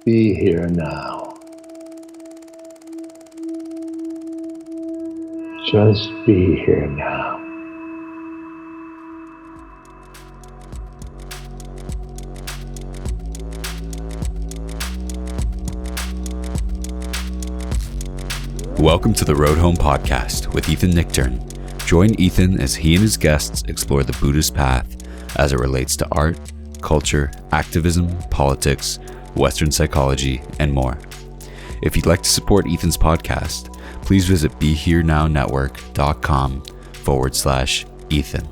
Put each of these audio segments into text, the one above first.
be here now. Just be here now. Welcome to the Road Home podcast with Ethan Nichtern. Join Ethan as he and his guests explore the Buddhist path as it relates to art, culture, activism, politics, Western psychology, and more. If you'd like to support Ethan's podcast, please visit BeHereNowNetwork.com/Ethan.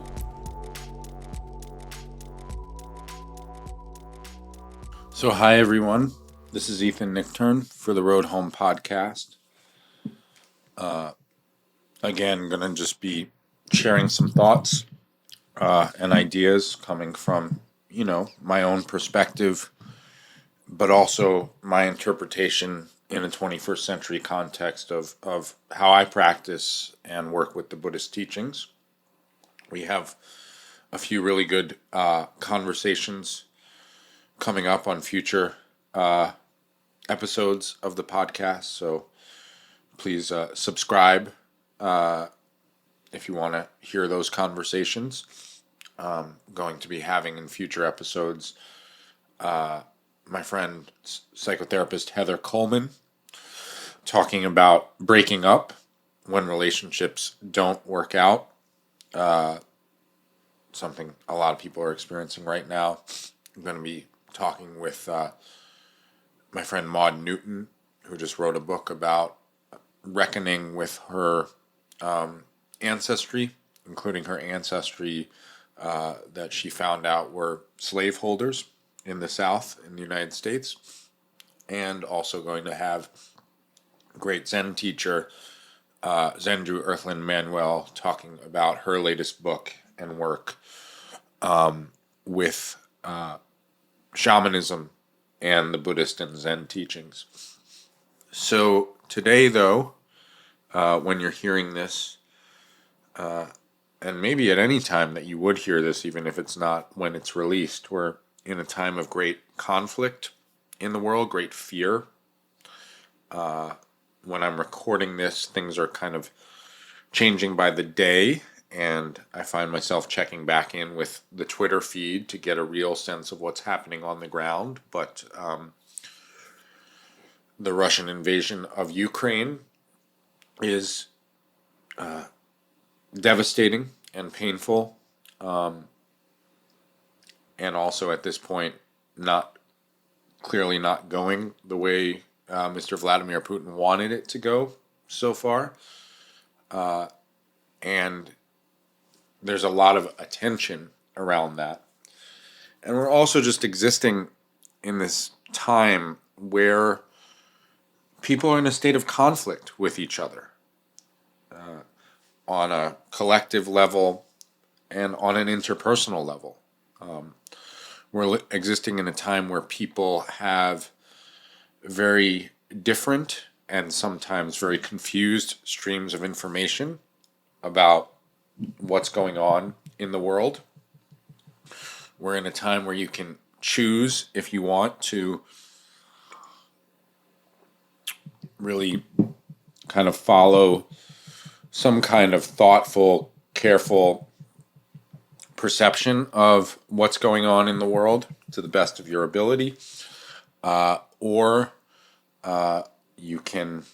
So hi everyone, this is Ethan Nichtern for the Road Home podcast. Again, going to just be sharing some thoughts and ideas coming from, my own perspective, but also my interpretation in a 21st century context of how I practice and work with the Buddhist teachings. We have a few really good conversations coming up on future episodes of the podcast, so please subscribe if you want to hear those conversations. Going to be having in future episodes my friend psychotherapist Heather Coleman talking about breaking up when relationships don't work out, something a lot of people are experiencing right now. I'm going to be talking with my friend Maud Newton, who just wrote a book about reckoning with her ancestry, including her ancestry that she found out were slaveholders in the South in the United States, and also going to have great Zen teacher Zendru Earthlyn Manuel talking about her latest book and work with shamanism and the Buddhist and Zen teachings. So today, though, when you're hearing this, and maybe at any time that you would hear this, even if it's not when it's released, we're in a time of great conflict in the world, great fear. When I'm recording this, things are kind of changing by the day, and I find myself checking back in with the Twitter feed to get a real sense of what's happening on the ground. But the Russian invasion of Ukraine is devastating and painful, and also at this point clearly not going the way Mr. Vladimir Putin wanted it to go so far, and there's a lot of attention around that, and we're also just existing in this time where people are in a state of conflict with each other, on a collective level and on an interpersonal level. We're existing in a time where people have very different and sometimes very confused streams of information about what's going on in the world. We're in a time where you can choose, if you want, to really kind of follow some kind of thoughtful, careful perception of what's going on in the world to the best of your ability, or you can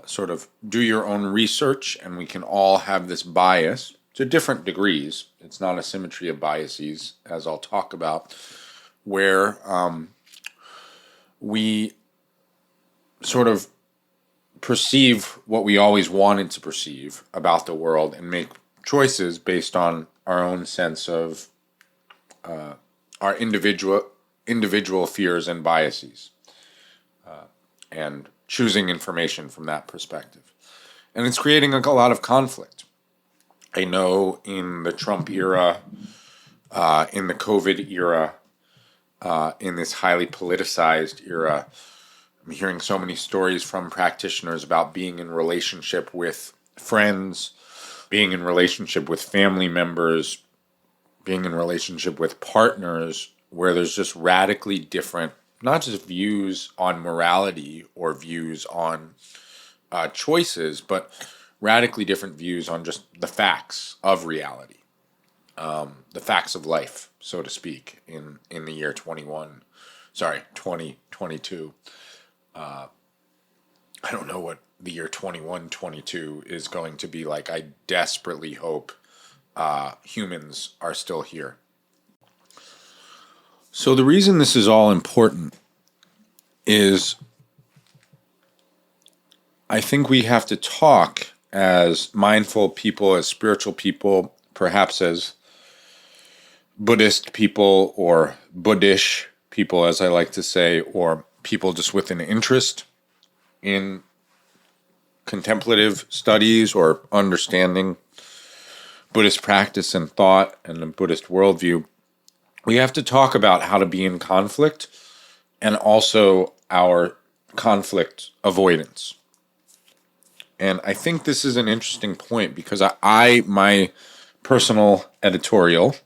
sort of do your own research, and we can all have this bias to different degrees. It's not a symmetry of biases, as I'll talk about, where we sort of perceive what we always wanted to perceive about the world and make choices based on our own sense of our individual fears and biases, and choosing information from that perspective. And it's creating a lot of conflict. I know in the Trump era, in the COVID era, in this highly politicized era, I'm hearing so many stories from practitioners about being in relationship with friends, being in relationship with family members, being in relationship with partners, where there's just radically different not just views on morality or views on choices, but radically different views on just the facts of reality, the facts of life, so to speak, in the year 2022. I don't know what the year 2122 is going to be like. I desperately hope humans are still here. So the reason this is all important is I think we have to talk as mindful people, as spiritual people, perhaps as Buddhist people or Buddhish people, as I like to say, or people just with an interest in contemplative studies or understanding Buddhist practice and thought and the Buddhist worldview. We have to talk about how to be in conflict and also our conflict avoidance. And I think this is an interesting point because my personal editorial,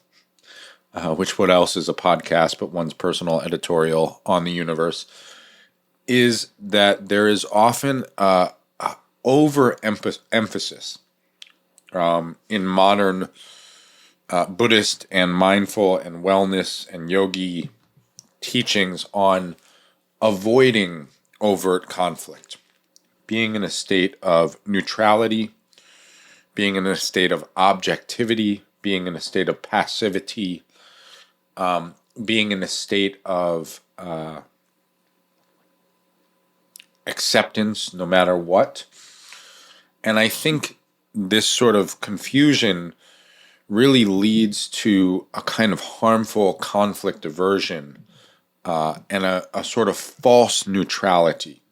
which what else is a podcast but one's personal editorial on the universe, is that there is often overemphasis in modern Buddhist and mindful and wellness and yogi teachings on avoiding overt conflict, being in a state of neutrality, being in a state of objectivity, being in a state of passivity, being in a state of acceptance no matter what. And I think this sort of confusion really leads to a kind of harmful conflict aversion and a sort of false neutrality.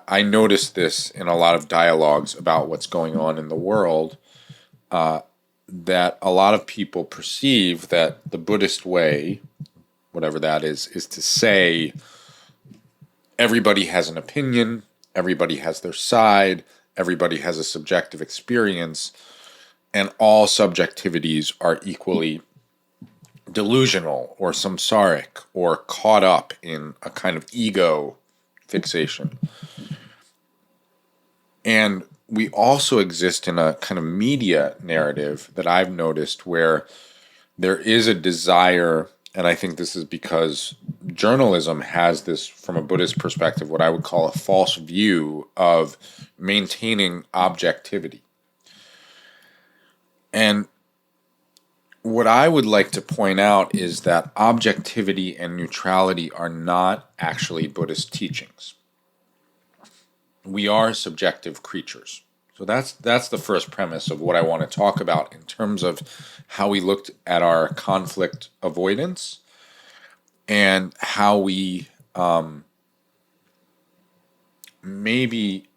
I noticed this in a lot of dialogues about what's going on in the world, that a lot of people perceive that the Buddhist way, whatever that is to say everybody has an opinion, everybody has their side, everybody has a subjective experience, and all subjectivities are equally delusional or samsaric or caught up in a kind of ego fixation. And we also exist in a kind of media narrative that I've noticed where there is a desire, and I think this is because journalism has this, from a Buddhist perspective, what I would call a false view of maintaining objectivity. And what I would like to point out is that objectivity and neutrality are not actually Buddhist teachings. We are subjective creatures. So that's the first premise of what I want to talk about in terms of how we looked at our conflict avoidance and how we maybe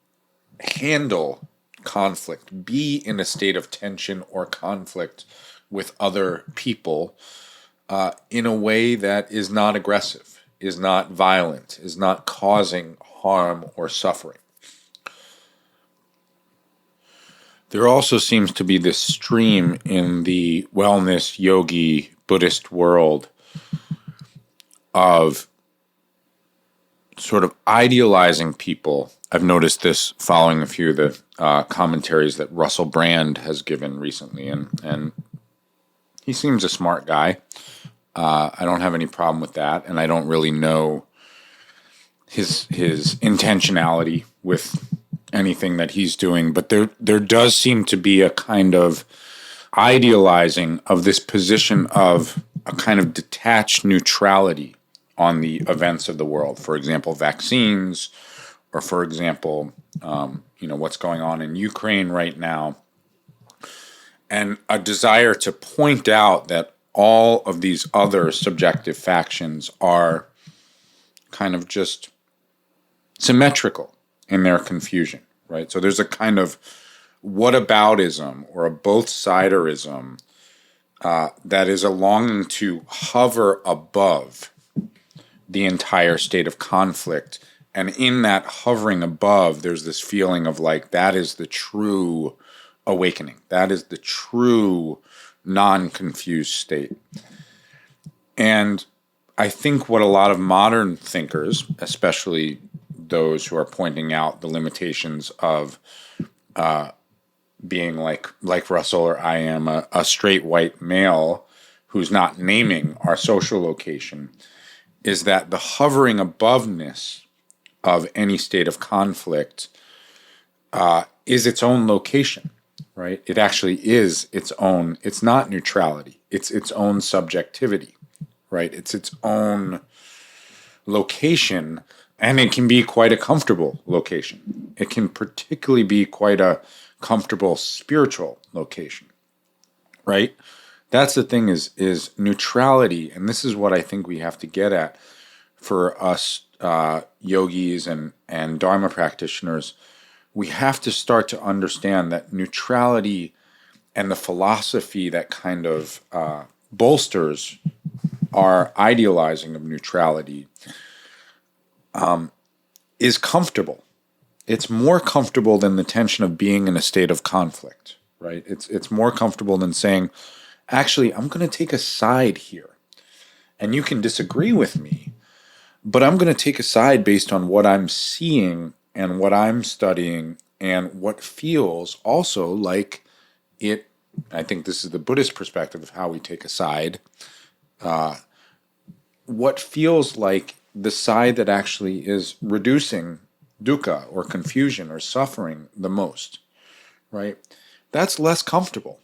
handle conflict, be in a state of tension or conflict with other people in a way that is not aggressive, is not violent, is not causing harm or suffering. There also seems to be this stream in the wellness, yogi, Buddhist world of sort of idealizing people. I've noticed this following a few of the commentaries that Russell Brand has given recently, and he seems a smart guy. I don't have any problem with that, and I don't really know his intentionality with anything that he's doing, but there does seem to be a kind of idealizing of this position of a kind of detached neutrality on the events of the world. For example, vaccines, or for example, what's going on in Ukraine right now, and a desire to point out that all of these other subjective factions are kind of just symmetrical in their confusion, right? So there's a kind of whataboutism or a both-siderism that is a longing to hover above the entire state of conflict. And in that hovering above, there's this feeling of like, that is the true awakening. That is the true non-confused state. And I think what a lot of modern thinkers, especially those who are pointing out the limitations of being like Russell or I am, a straight white male who's not naming our social location, is that the hovering aboveness of any state of conflict is its own location, right? It actually is its own. It's not neutrality. It's its own subjectivity, right? It's its own location, and it can be quite a comfortable location. It can particularly be quite a comfortable spiritual location, right? That's the thing is neutrality, and this is what I think we have to get at for us yogis and Dharma practitioners. We have to start to understand that neutrality and the philosophy that kind of bolsters our idealizing of neutrality is comfortable. It's more comfortable than the tension of being in a state of conflict, right? It's more comfortable than saying, actually, I'm going to take a side here. And you can disagree with me, but I'm going to take a side based on what I'm seeing and what I'm studying and what feels also like it. I think this is the Buddhist perspective of how we take a side. What feels like the side that actually is reducing dukkha or confusion or suffering the most, right? That's less comfortable.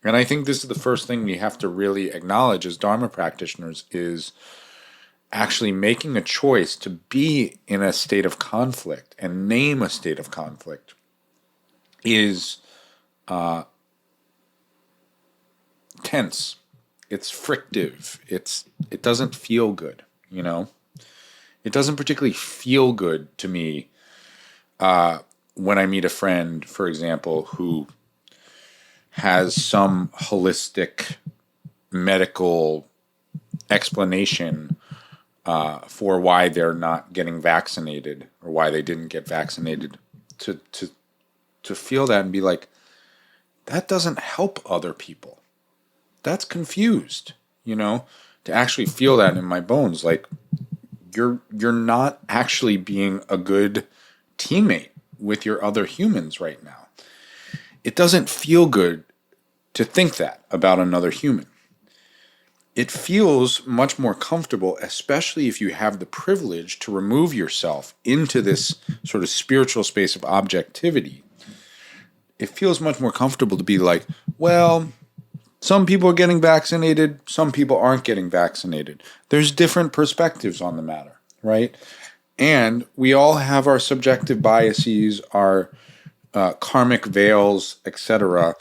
And I think this is the first thing we have to really acknowledge as Dharma practitioners is actually making a choice to be in a state of conflict and name a state of conflict is tense. It's frictive. It doesn't feel good, you know? It doesn't particularly feel good to me when I meet a friend, for example, who has some holistic medical explanation for why they're not getting vaccinated or why they didn't get vaccinated, to feel that and be like, that doesn't help other people. That's confused, you know, to actually feel that in my bones. Like, you're not actually being a good teammate with your other humans right now. It doesn't feel good to think that about another human. It feels much more comfortable, especially if you have the privilege to remove yourself into this sort of spiritual space of objectivity. It feels much more comfortable to be like, well, some people are getting vaccinated, some people aren't getting vaccinated. There's different perspectives on the matter, right? And we all have our subjective biases, our karmic veils, etc.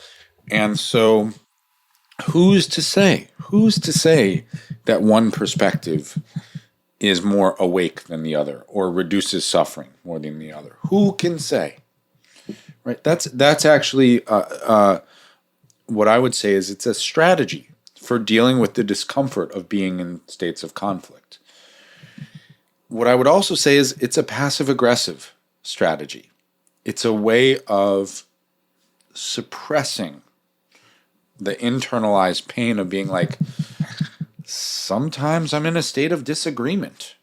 And so who's to say that one perspective is more awake than the other or reduces suffering more than the other? Who can say? Right? That's actually what I would say is it's a strategy for dealing with the discomfort of being in states of conflict. What I would also say is it's a passive-aggressive strategy. It's a way of suppressing the internalized pain of being like, sometimes I'm in a state of disagreement,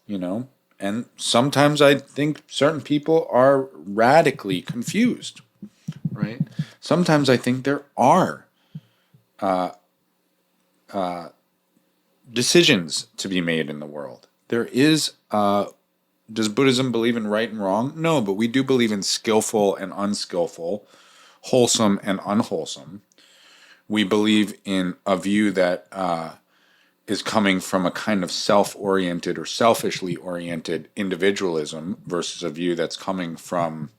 you know? And sometimes I think certain people are radically confused, right? Sometimes I think there are decisions to be made in the world. There is, does Buddhism believe in right and wrong? No, but we do believe in skillful and unskillful, wholesome and unwholesome. We believe in a view that is coming from a kind of self-oriented or selfishly oriented individualism versus a view that's coming from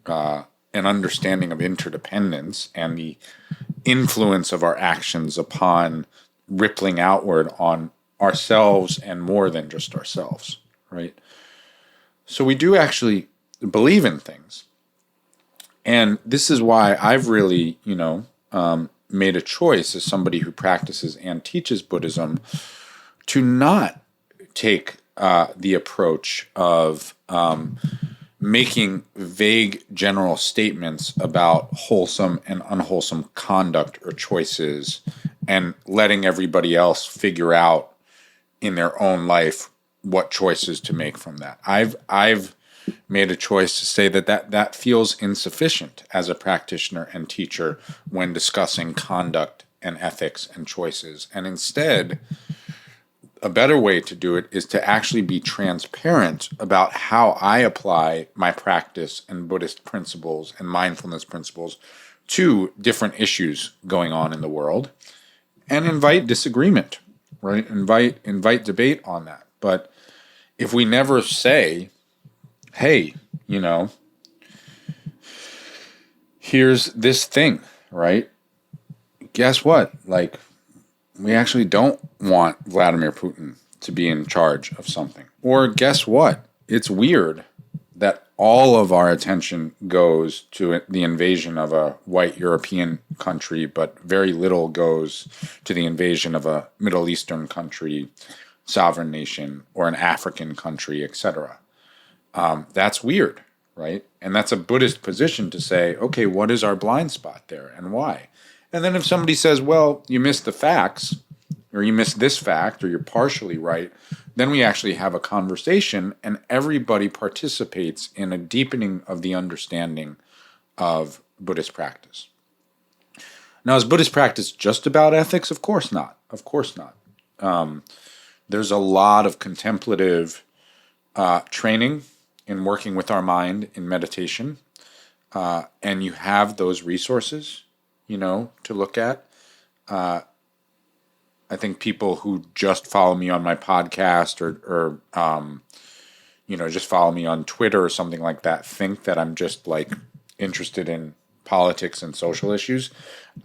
an understanding of interdependence and the influence of our actions upon rippling outward on ourselves and more than just ourselves, right? So we do actually believe in things. And this is why I've really, made a choice as somebody who practices and teaches Buddhism to not take the approach of making vague general statements about wholesome and unwholesome conduct or choices and letting everybody else figure out in their own life what choices to make from that. I've made a choice to say that feels insufficient as a practitioner and teacher when discussing conduct and ethics and choices. And instead, a better way to do it is to actually be transparent about how I apply my practice and Buddhist principles and mindfulness principles to different issues going on in the world, and invite disagreement, right? Invite debate on that. But if we never say, hey, here's this thing, right? Guess what? Like, we actually don't want Vladimir Putin to be in charge of something. Or guess what? It's weird that all of our attention goes to the invasion of a white European country, but very little goes to the invasion of a Middle Eastern country, sovereign nation, or an African country, etc. That's weird, right? And that's a Buddhist position to say, okay, what is our blind spot there and why? And then if somebody says, well, you missed the facts, or you missed this fact, or you're partially right, then we actually have a conversation and everybody participates in a deepening of the understanding of Buddhist practice. Now, is Buddhist practice just about ethics? Of course not. Of course not. There's a lot of contemplative training in working with our mind in meditation, and you have those resources, to look at. I think people who just follow me on my podcast or just follow me on Twitter or something like that think that I'm just like interested in politics and social issues.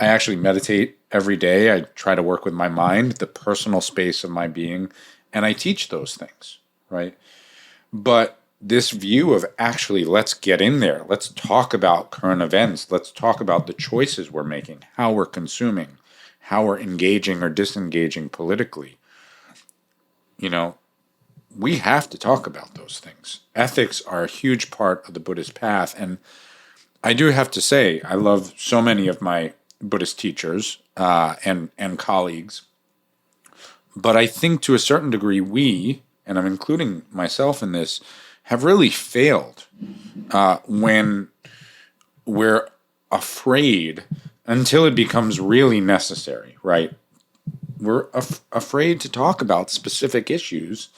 I actually meditate every day. I try to work with my mind, the personal space of my being, and I teach those things, right? But this view of actually, let's get in there. Let's talk about current events. Let's talk about the choices we're making, how we're consuming, how we're engaging or disengaging politically. We have to talk about those things. Ethics are a huge part of the Buddhist path. And I do have to say, I love so many of my Buddhist teachers and colleagues. But I think to a certain degree, we, and I'm including myself in this, have really failed when we're afraid until it becomes really necessary, right? We're afraid to talk about specific issues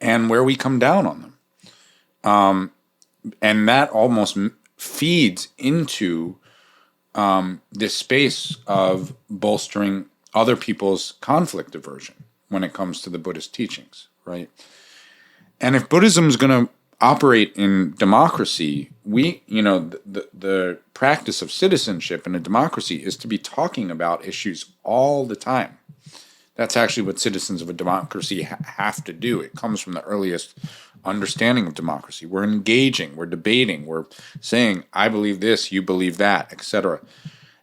and where we come down on them. And that almost feeds into this space of bolstering other people's conflict aversion when it comes to the Buddhist teachings, right? And if Buddhism is going to operate in democracy, the practice of citizenship in a democracy is to be talking about issues all the time. That's actually what citizens of a democracy have to do. It comes from the earliest understanding of democracy. We're engaging, we're debating, we're saying, I believe this, you believe that, etc.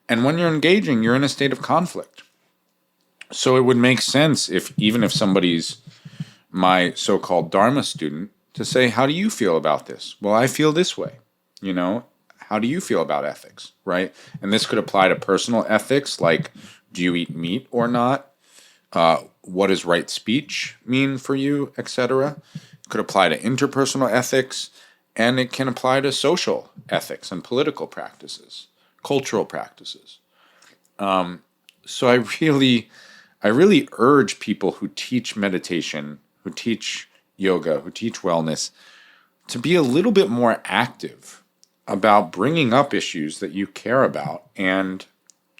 And when you're engaging, you're in a state of conflict. So it would make sense even if somebody's my so-called Dharma student, to say, how do you feel about this? Well, I feel this way. How do you feel about ethics, right? And this could apply to personal ethics, like, do you eat meat or not? What does right speech mean for you, etc.? It could apply to interpersonal ethics, and it can apply to social ethics and political practices, cultural practices. So I really urge people who teach meditation, who teach yoga, who teach wellness, to be a little bit more active about bringing up issues that you care about. And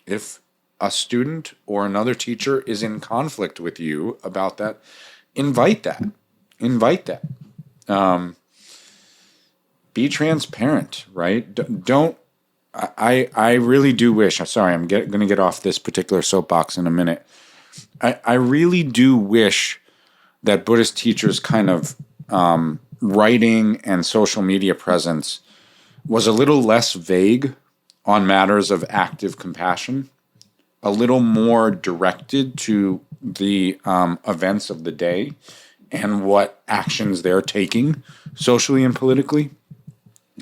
if a student or another teacher is in conflict with you about that, invite that. Be transparent, right? Don't. I really do wish. Sorry, I'm going to get off this particular soapbox in a minute. I really do wish that Buddhist teachers' kind of writing and social media presence was a little less vague on matters of active compassion, a little more directed to the events of the day and what actions they're taking socially and politically.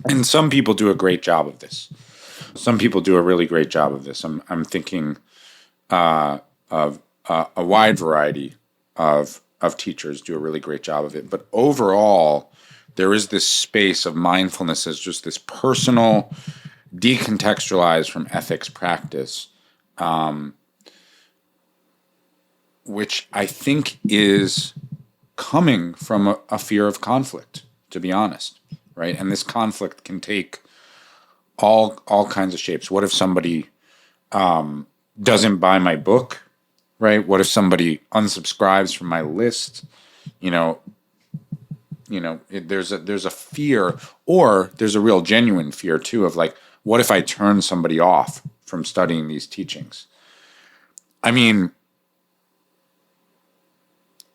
And some people do a great job of this. Some people do a really great job of this. I'm thinking of a wide variety of of teachers do a really great job of it. But overall, there is this space of mindfulness as just this personal, decontextualized from ethics practice, which I think is coming from a fear of conflict, to be honest, right? And this conflict can take all kinds of shapes. What if somebody doesn't buy my book, right? What if somebody unsubscribes from my list? There's a fear, or there's a real genuine fear too of like, what if I turn somebody off from studying these teachings? I mean,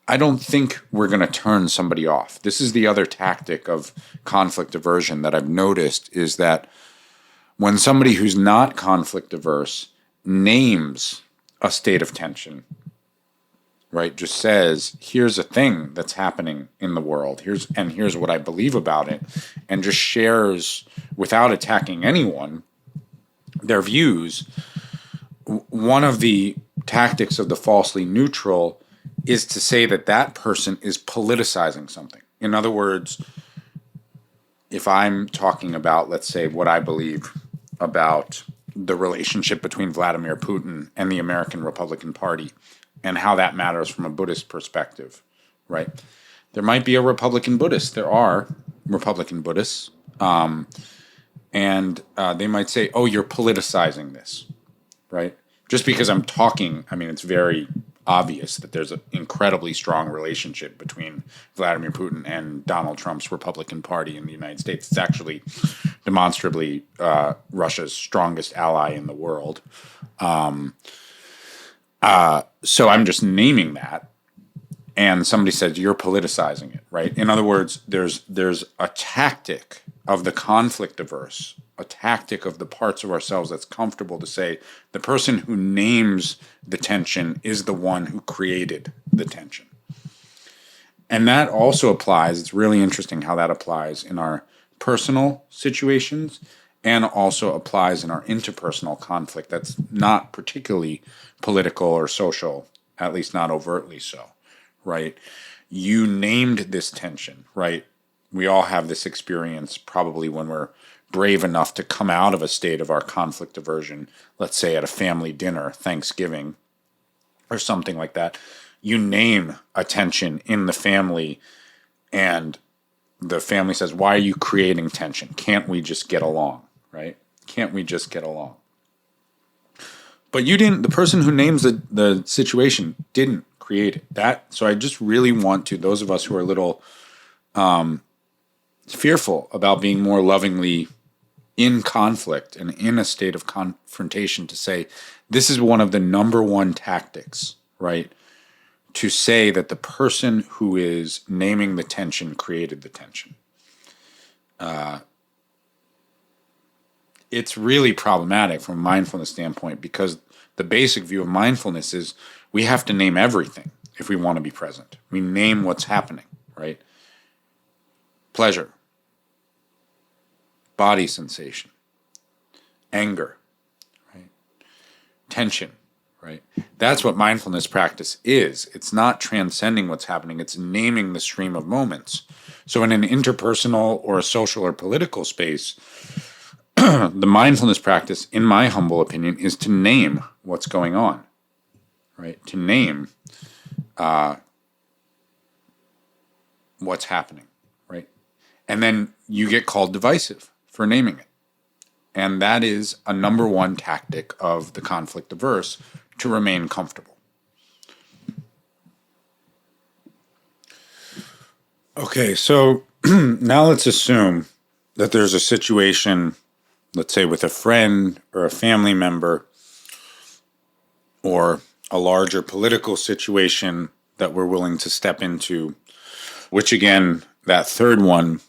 I don't think we're going to turn somebody off. This is the other tactic of conflict aversion that I've noticed, is that when somebody who's not conflict averse names a state of tension, right, just says, here's a thing that's happening in the world, here's what I believe about it, and just shares without attacking anyone their views, one of the tactics of the falsely neutral is to say that that person is politicizing something. In other words, if I'm talking about, let's say, what I believe about the relationship between Vladimir Putin and the American Republican Party and how that matters from a Buddhist perspective, right? There might be a Republican Buddhist. There are Republican Buddhists. And they might say, oh, you're politicizing this, right? Just because I'm talking, I mean, it's very obvious that there's an incredibly strong relationship between Vladimir Putin and Donald Trump's Republican Party in the United States. It's actually demonstrably Russia's strongest ally in the world. So I'm just naming that, and somebody says, you're politicizing it, right? In other words, there's a tactic of the conflict averse, a tactic of the parts of ourselves that's comfortable to say the person who names the tension is the one who created the tension. And that also applies, it's really interesting how that applies in our personal situations and also applies in our interpersonal conflict that's not particularly political or social, at least not overtly so, right? You named this tension, right? We all have this experience probably when we're brave enough to come out of a state of our conflict aversion, let's say at a family dinner, Thanksgiving, or something like that. You name a tension in the family, and the family says, why are you creating tension? Can't we just get along, right? Can't we just get along? But you didn't, the person who names the situation didn't create it. So I just really want to, those of us who are a little fearful about being more lovingly in conflict and in a state of confrontation, to say this is one of the number one tactics, right? To say that the person who is naming the tension created the tension. It's really problematic from a mindfulness standpoint, because the basic view of mindfulness is we have to name everything if we want to be present. We name what's happening, right? Pleasure, body sensation, anger, right? Tension, right? That's what mindfulness practice is. It's not transcending what's happening. It's naming the stream of moments. So in an interpersonal or a social or political space, the mindfulness practice, in my humble opinion, is to name what's going on, right? To name what's happening, right? And then you get called divisive for naming it. And that is a number one tactic of the conflict averse, to remain comfortable. Okay, so now let's assume that there's a situation, let's say with a friend or a family member, or a larger political situation that we're willing to step into, which again, that third one,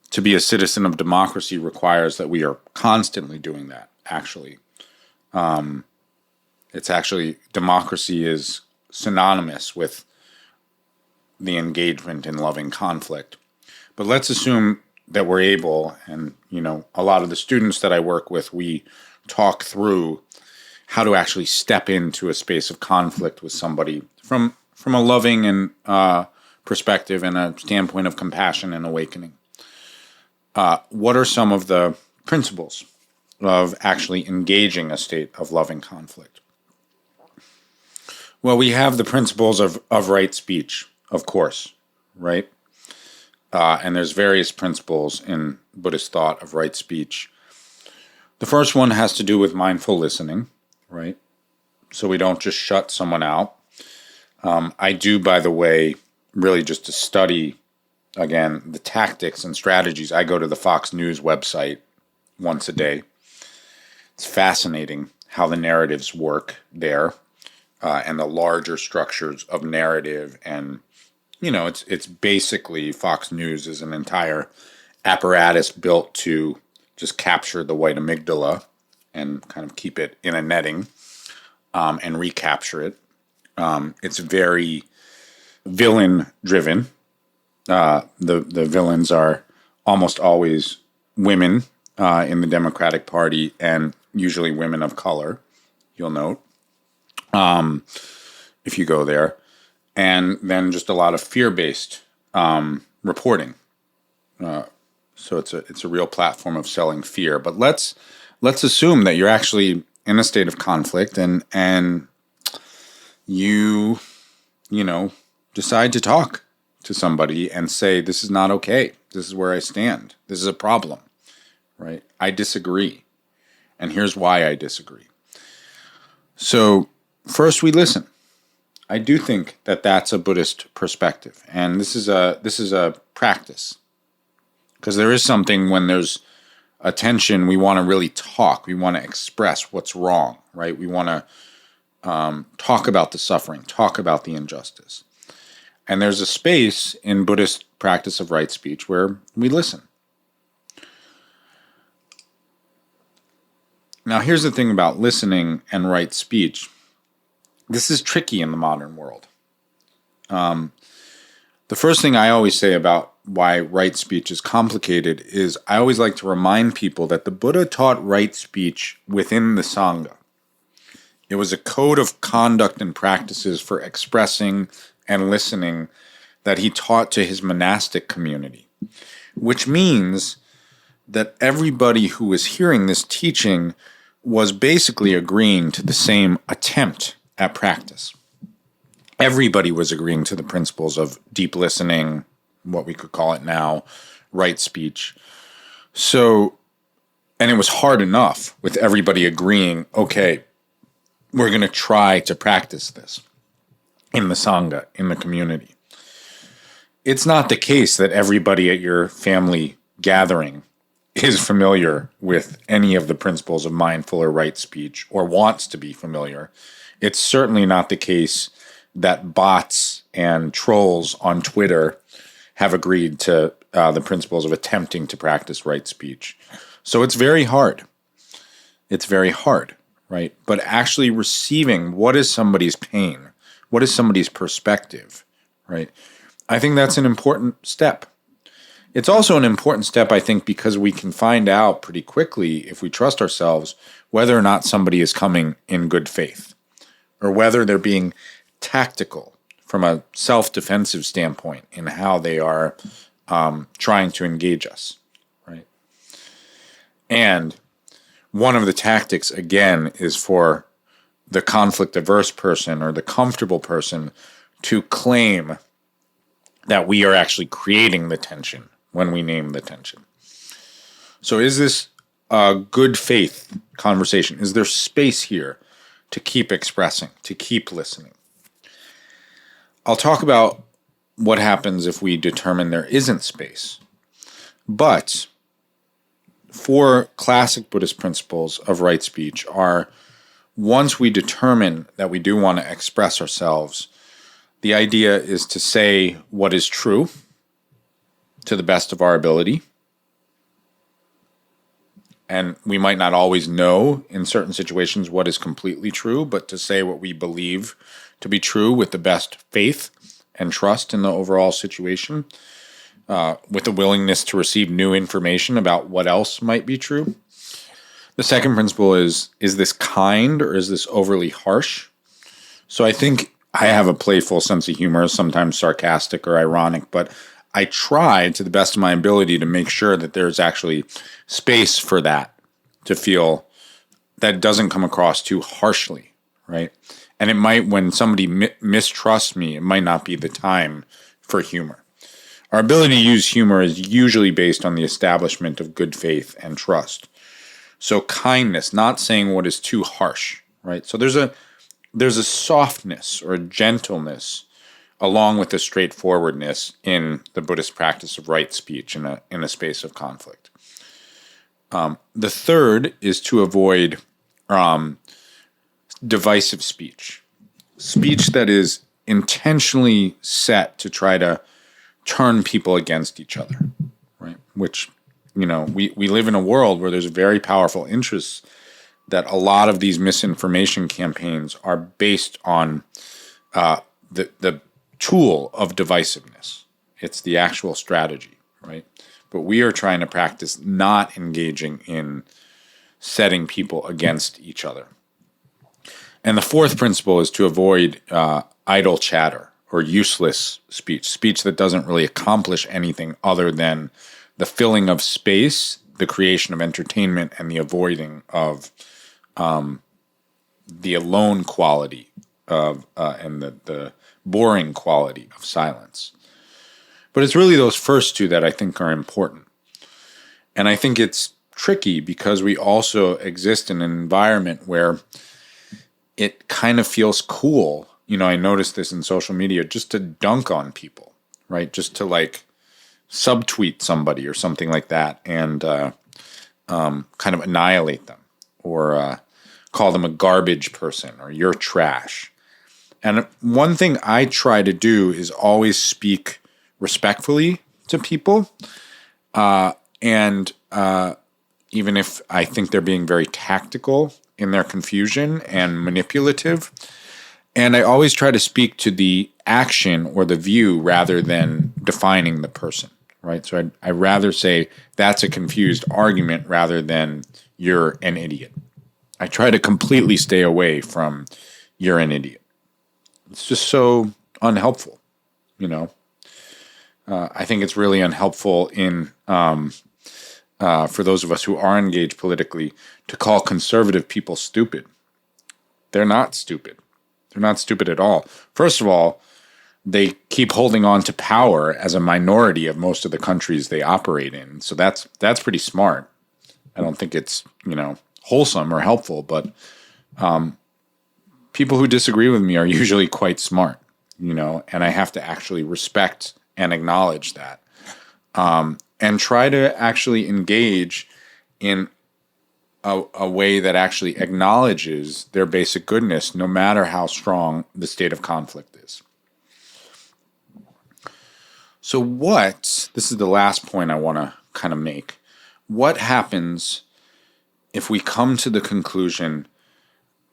to be a citizen of democracy, requires that we are constantly doing that, actually. It's actually, democracy is synonymous with the engagement in loving conflict. But let's assume that we're able, and a lot of the students that I work with, we talk through how to actually step into a space of conflict with somebody from from a loving and perspective and a standpoint of compassion and awakening. What are some of the principles of actually engaging a state of loving conflict? Well, we have the principles of right speech, of course, right? And there's various principles in Buddhist thought of right speech. The first one has to do with mindful listening, right? So we don't just shut someone out. I do, by the way, really just to study, again, the tactics and strategies. I go to the Fox News website once a day. It's fascinating how the narratives work there, and the larger structures of narrative. And, it's basically Fox News is an entire apparatus built to just capture the white amygdala and kind of keep it in a netting, and recapture it. It's very villain-driven. The villains are almost always women in the Democratic Party, and usually women of color, you'll note, if you go there. And then just a lot of fear-based reporting. So it's a real platform of selling fear. But let's assume that you're actually in a state of conflict and you decide to talk to somebody and say, this is not okay. This is where I stand. This is a problem, right? I disagree. And here's why I disagree. So first we listen. I do think that that's a Buddhist perspective. And this is a practice. Because there is something when there's a tension, we want to really talk. We want to express what's wrong, right? We want to talk about the suffering, talk about the injustice. And there's a space in Buddhist practice of right speech where we listen. Now, here's the thing about listening and right speech. This is tricky in the modern world. The first thing I always say about why right speech is complicated is I always like to remind people that the Buddha taught right speech within the Sangha. It was a code of conduct and practices for expressing and listening that he taught to his monastic community, which means that everybody who was hearing this teaching was basically agreeing to the same attempt at practice. Everybody was agreeing to the principles of deep listening, what we could call it now, right speech. So, and it was hard enough with everybody agreeing, okay, we're going to try to practice this in the Sangha, in the community. It's not the case that everybody at your family gathering is familiar with any of the principles of mindful or right speech or wants to be familiar. It's certainly not the case that bots and trolls on Twitter have agreed to the principles of attempting to practice right speech. So it's very hard. It's very hard, right? But actually receiving what is somebody's pain, what is somebody's perspective, right? I think that's an important step. It's also an important step, I think, because we can find out pretty quickly, if we trust ourselves, whether or not somebody is coming in good faith, or whether they're being tactical from a self-defensive standpoint in how they are trying to engage us, right? And one of the tactics, again, is for the conflict-averse person or the comfortable person to claim that we are actually creating the tension when we name the tension. So is this a good faith conversation? Is there space here to keep expressing, to keep listening? I'll talk about what happens if we determine there isn't space. But 4 classic Buddhist principles of right speech are, once we determine that we do want to express ourselves, the idea is to say what is true to the best of our ability. And we might not always know in certain situations what is completely true, but to say what we believe to be true with the best faith and trust in the overall situation, with a willingness to receive new information about what else might be true. The second principle is this kind or is this overly harsh? So I think I have a playful sense of humor, sometimes sarcastic or ironic, but I try to the best of my ability to make sure that there's actually space for that to feel that doesn't come across too harshly, right? And it might, when somebody mistrusts me, it might not be the time for humor. Our ability to use humor is usually based on the establishment of good faith and trust. So kindness, not saying what is too harsh, right? So there's a softness or a gentleness along with a straightforwardness in the Buddhist practice of right speech in a space of conflict. The third is to avoid divisive speech that is intentionally set to try to turn people against each other, right? Which, we live in a world where there's very powerful interests that a lot of these misinformation campaigns are based on the tool of divisiveness. It's the actual strategy, right? But we are trying to practice not engaging in setting people against each other. And the fourth principle is to avoid idle chatter or useless speech that doesn't really accomplish anything other than the filling of space, the creation of entertainment, and the avoiding of the alone quality of and the boring quality of silence. But it's really those first two that I think are important. And I think it's tricky because we also exist in an environment where it kind of feels cool. I noticed this in social media, just to dunk on people, right? Just to like subtweet somebody or something like that and kind of annihilate them or call them a garbage person or you're trash. And one thing I try to do is always speak respectfully to people. And even if I think they're being very tactical in their confusion and manipulative. And I always try to speak to the action or the view rather than defining the person, right? So I'd rather say that's a confused argument rather than you're an idiot. I try to completely stay away from you're an idiot. It's just so unhelpful, I think it's really unhelpful in for those of us who are engaged politically to call conservative people stupid. They're not stupid. They're not stupid at all. First of all, they keep holding on to power as a minority of most of the countries they operate in. So that's pretty smart. I don't think it's, wholesome or helpful, but people who disagree with me are usually quite smart, and I have to actually respect and acknowledge that. And try to actually engage in a way that actually acknowledges their basic goodness, no matter how strong the state of conflict is. So this is the last point I want to kind of make. What happens if we come to the conclusion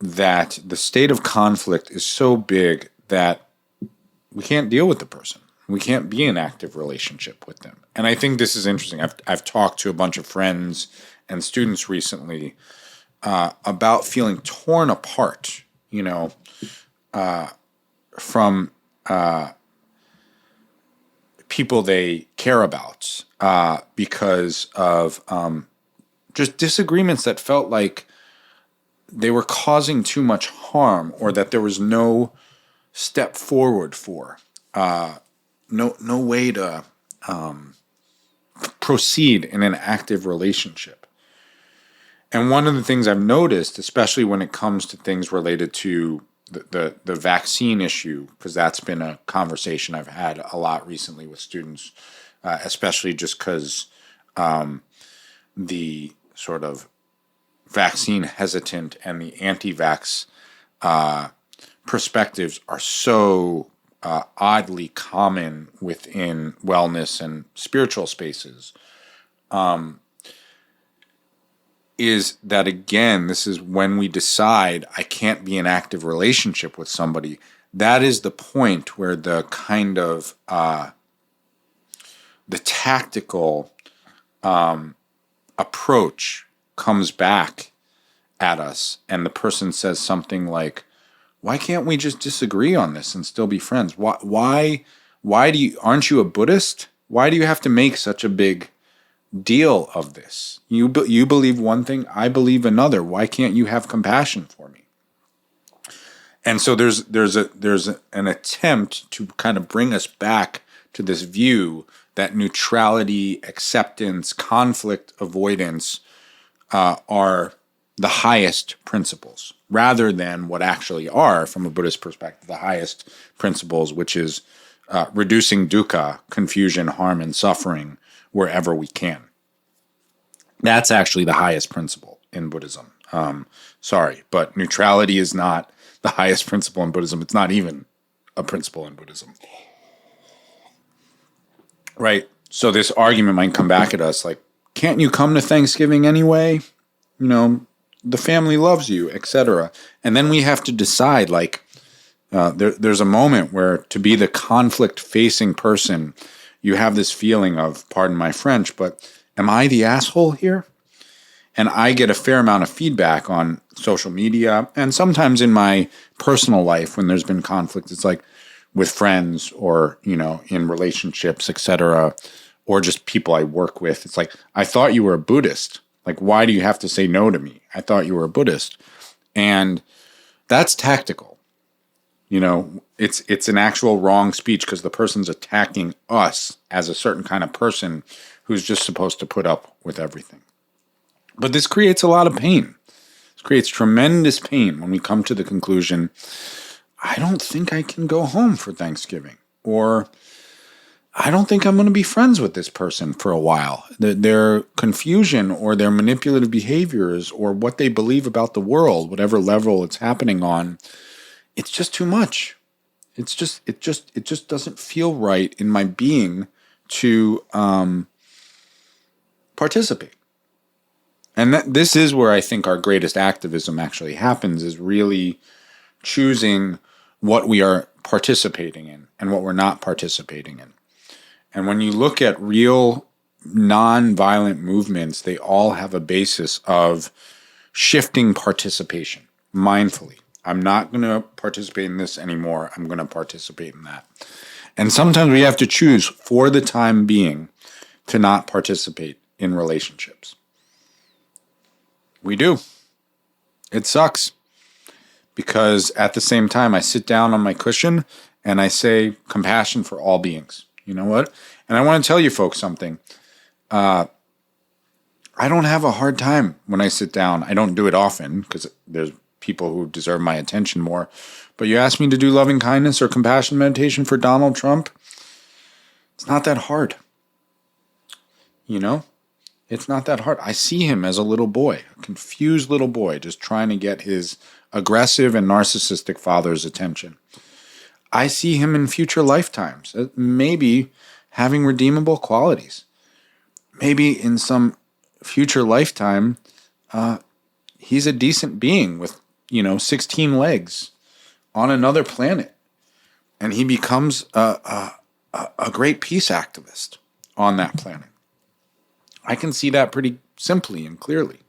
that the state of conflict is so big that we can't deal with the person? We can't be in active relationship with them. And I think this is interesting. I've talked to a bunch of friends and students recently about feeling torn apart, from people they care about because of just disagreements that felt like they were causing too much harm or that there was no step forward for. No way to proceed in an active relationship. And one of the things I've noticed, especially when it comes to things related to the vaccine issue, because that's been a conversation I've had a lot recently with students, especially just because the sort of vaccine hesitant and the anti-vax perspectives are so oddly common within wellness and spiritual spaces, is that, again, this is when we decide I can't be in active relationship with somebody. That is the point where the kind of the tactical approach comes back at us, and the person says something like, Why can't we just disagree on this and still be friends? Why aren't you a Buddhist? Why do you have to make such a big deal of this? You believe one thing, I believe another. Why can't you have compassion for me? And so there's an attempt to kind of bring us back to this view that neutrality, acceptance, conflict avoidance are the highest principles, rather than what actually are, from a Buddhist perspective, the highest principles, which is reducing dukkha, confusion, harm, and suffering wherever we can. That's actually the highest principle in Buddhism. Sorry, but neutrality is not the highest principle in Buddhism. It's not even a principle in Buddhism. Right? So this argument might come back at us like, can't you come to Thanksgiving anyway? You know, the family loves you, etc. And then we have to decide, like, there's a moment where, to be the conflict-facing person, you have this feeling of, pardon my French, but am I the asshole here? And I get a fair amount of feedback on social media and sometimes in my personal life when there's been conflict. It's like with friends or, you know, in relationships, etc., or just people I work with. It's like, I thought you were a Buddhist. Like, why do you have to say no to me? I thought you were a Buddhist. And that's tactical. You know, it's an actual wrong speech because the person's attacking us as a certain kind of person who's just supposed to put up with everything. But this creates a lot of pain. This creates tremendous pain when we come to the conclusion, I don't think I can go home for Thanksgiving, or I don't think I'm going to be friends with this person for a while. Their confusion or their manipulative behaviors or what they believe about the world, whatever level it's happening on, it's just too much. It just doesn't feel right in my being to participate. And this is where I think our greatest activism actually happens, is really choosing what we are participating in and what we're not participating in. And when you look at real non-violent movements, they all have a basis of shifting participation mindfully. I'm not going to participate in this anymore. I'm going to participate in that. And sometimes we have to choose for the time being to not participate in relationships. We do. It sucks. Because at the same time, I sit down on my cushion and I say compassion for all beings. You know what? And I want to tell you folks something. I don't have a hard time when I sit down. I don't do it often because there's people who deserve my attention more. But you ask me to do loving kindness or compassion meditation for Donald Trump, it's not that hard. You know? It's not that hard. I see him as a little boy, a confused little boy, just trying to get his aggressive and narcissistic father's attention. I see him in future lifetimes, maybe having redeemable qualities. Maybe in some future lifetime, he's a decent being with, 16 legs on another planet. And he becomes a great peace activist on that planet. I can see that pretty simply and clearly.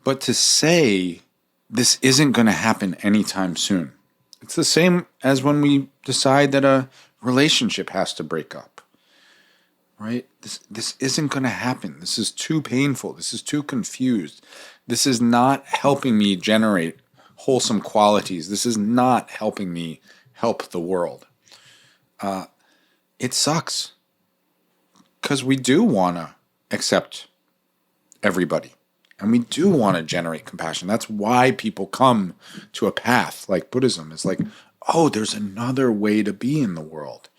But to say this isn't going to happen anytime soon, it's the same as when we decide that a relationship has to break up, right? This isn't going to happen. This is too painful. This is too confused. This is not helping me generate wholesome qualities. This is not helping me help the world. It sucks because we do want to accept everybody and we do want to generate compassion. That's why people come to a path like Buddhism. It's like, oh, there's another way to be in the world.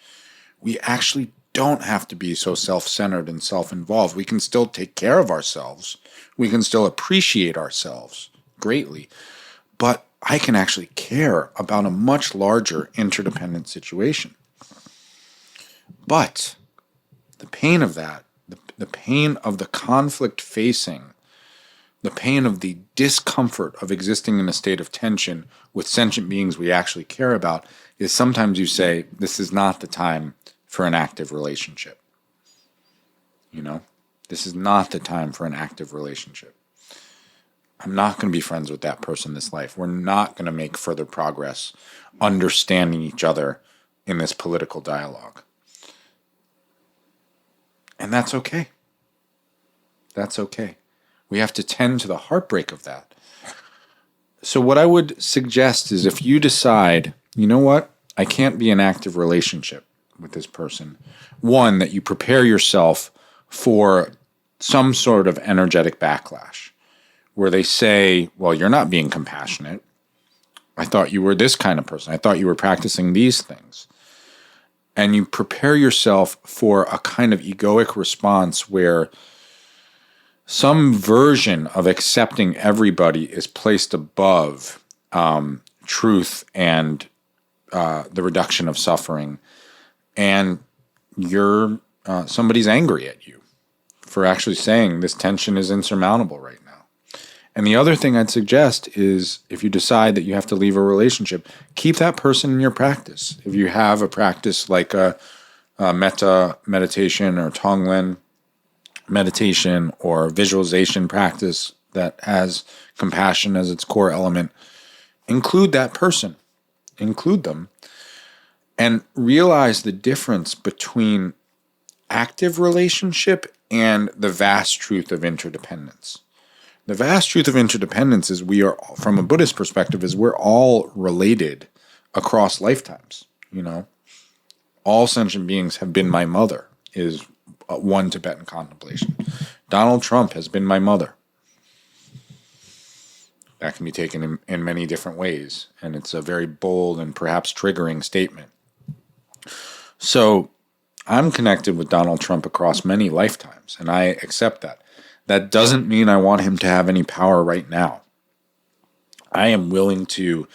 We actually don't have to be so self-centered and self-involved. We can still take care of ourselves. We can still appreciate ourselves greatly. But I can actually care about a much larger interdependent situation. But the pain of that, the pain of the conflict facing, the pain of the discomfort of existing in a state of tension with sentient beings we actually care about, is sometimes you say, this is not the time for an active relationship. This is not the time for an active relationship. I'm not going to be friends with that person this life. We're not going to make further progress understanding each other in this political dialogue. And that's okay. That's okay. We have to tend to the heartbreak of that. So what I would suggest is if you decide, you know what, I can't be in active relationship with this person, one, that you prepare yourself for some sort of energetic backlash where they say, well, you're not being compassionate. I thought you were this kind of person. I thought you were practicing these things. And you prepare yourself for a kind of egoic response where some version of accepting everybody is placed above truth and the reduction of suffering. And you're somebody's angry at you for actually saying this tension is insurmountable right now. And the other thing I'd suggest is if you decide that you have to leave a relationship, keep that person in your practice. If you have a practice like a metta meditation or Tonglen meditation or visualization practice that has compassion as its core element, include that person, include them, and realize the difference between active relationship and the vast truth of interdependence. The vast truth of interdependence is we are, from a Buddhist perspective, is we're all related across lifetimes. You know, all sentient beings have been my mother is one Tibetan contemplation. Donald Trump has been my mother. That can be taken in many different ways, and it's a very bold and perhaps triggering statement. So I'm connected with Donald Trump across many lifetimes, and I accept that. That doesn't mean I want him to have any power right now. I am willing to,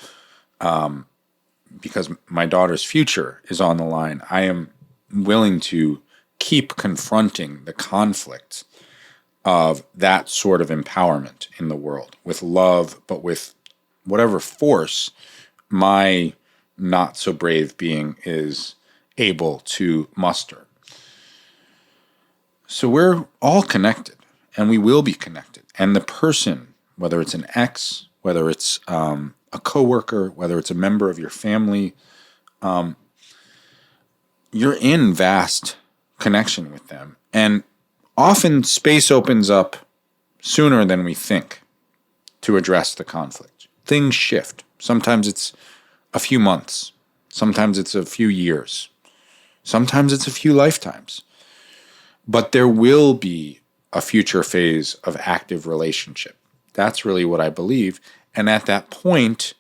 because my daughter's future is on the line, I am willing to keep confronting the conflict of that sort of empowerment in the world with love, but with whatever force my not so brave being is able to muster. So we're all connected. And we will be connected. And the person, whether it's an ex, whether it's a coworker, whether it's a member of your family, you're in vast connection with them. And often space opens up sooner than we think to address the conflict. Things shift. Sometimes it's a few months. Sometimes it's a few years. Sometimes it's a few lifetimes. But there will be a future phase of active relationship. That's really what I believe. And at that point,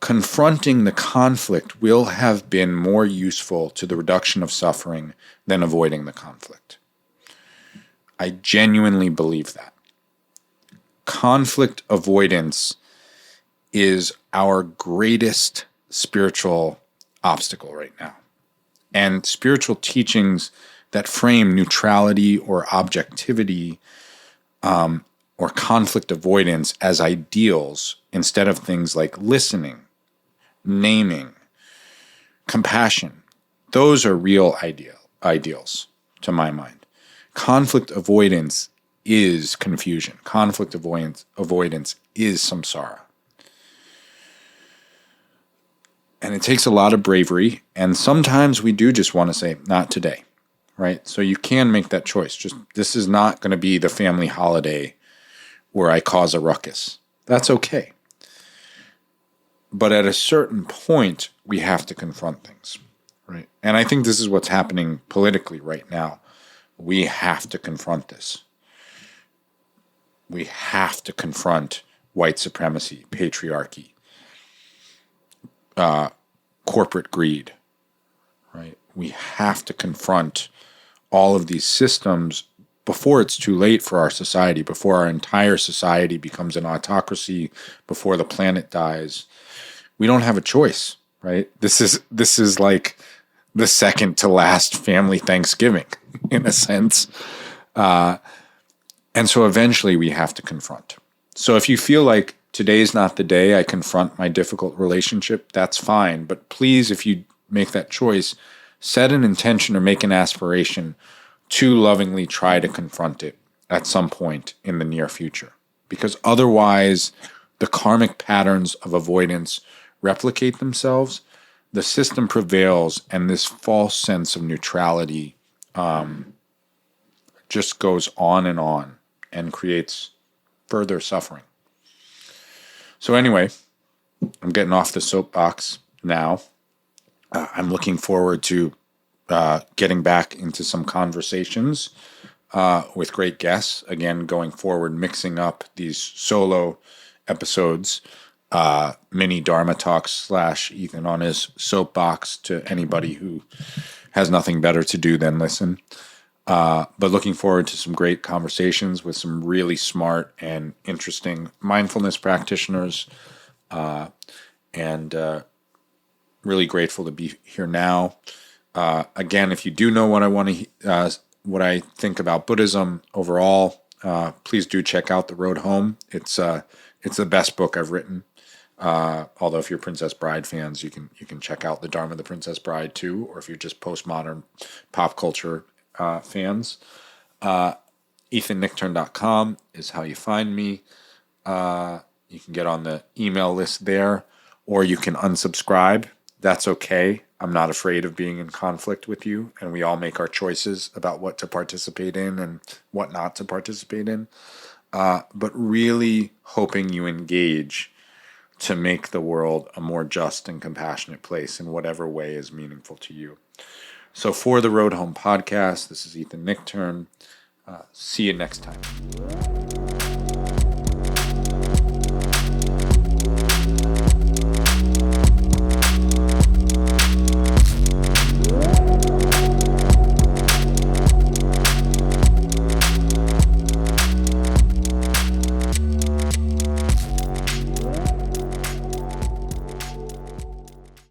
confronting the conflict will have been more useful to the reduction of suffering than avoiding the conflict. I genuinely believe that. Conflict avoidance is our greatest spiritual obstacle right now. And spiritual teachings that frame neutrality or objectivity or conflict avoidance as ideals instead of things like listening, naming, compassion. Those are real ideals to my mind. Conflict avoidance is confusion. Conflict avoidance is samsara. And it takes a lot of bravery, and sometimes we do just want to say, not today. Right? So you can make that choice. Just this is not going to be the family holiday where I cause a ruckus. That's okay. But at a certain point, we have to confront things. Right? And I think this is what's happening politically right now. We have to confront this. We have to confront white supremacy, patriarchy, corporate greed. Right? We have to confront all of these systems before it's too late for our society, before our entire society becomes an autocracy, before the planet dies. We don't have a choice, right? This is like the second to last family Thanksgiving, in a sense. And so eventually we have to confront. So if you feel like today's not the day I confront my difficult relationship, that's fine. But please, if you make that choice, set an intention or make an aspiration to lovingly try to confront it at some point in the near future. because otherwise the karmic patterns of avoidance replicate themselves. The system prevails, and this false sense of neutrality just goes on and creates further suffering. So anyway, I'm getting off the soapbox now. I'm looking forward to getting back into some conversations with great guests. Again, going forward, mixing up these solo episodes, mini Dharma talks / Ethan on his soapbox to anybody who has nothing better to do than listen. But looking forward to some great conversations with some really smart and interesting mindfulness practitioners, and really grateful to be here now. Again, if you do know what I want to, what I think about Buddhism overall, please do check out The Road Home. It's the best book I've written. Although if you're Princess Bride fans, you can check out The Dharma of the Princess Bride too, or if you're just postmodern pop culture fans. EthanNichtern.com is how you find me. You can get on the email list there, or you can unsubscribe. That's okay. I'm not afraid of being in conflict with you, and we all make our choices about what to participate in and what not to participate in. But really hoping you engage to make the world a more just and compassionate place in whatever way is meaningful to you. So for the Road Home podcast, this is Ethan Nichtern. See you next time.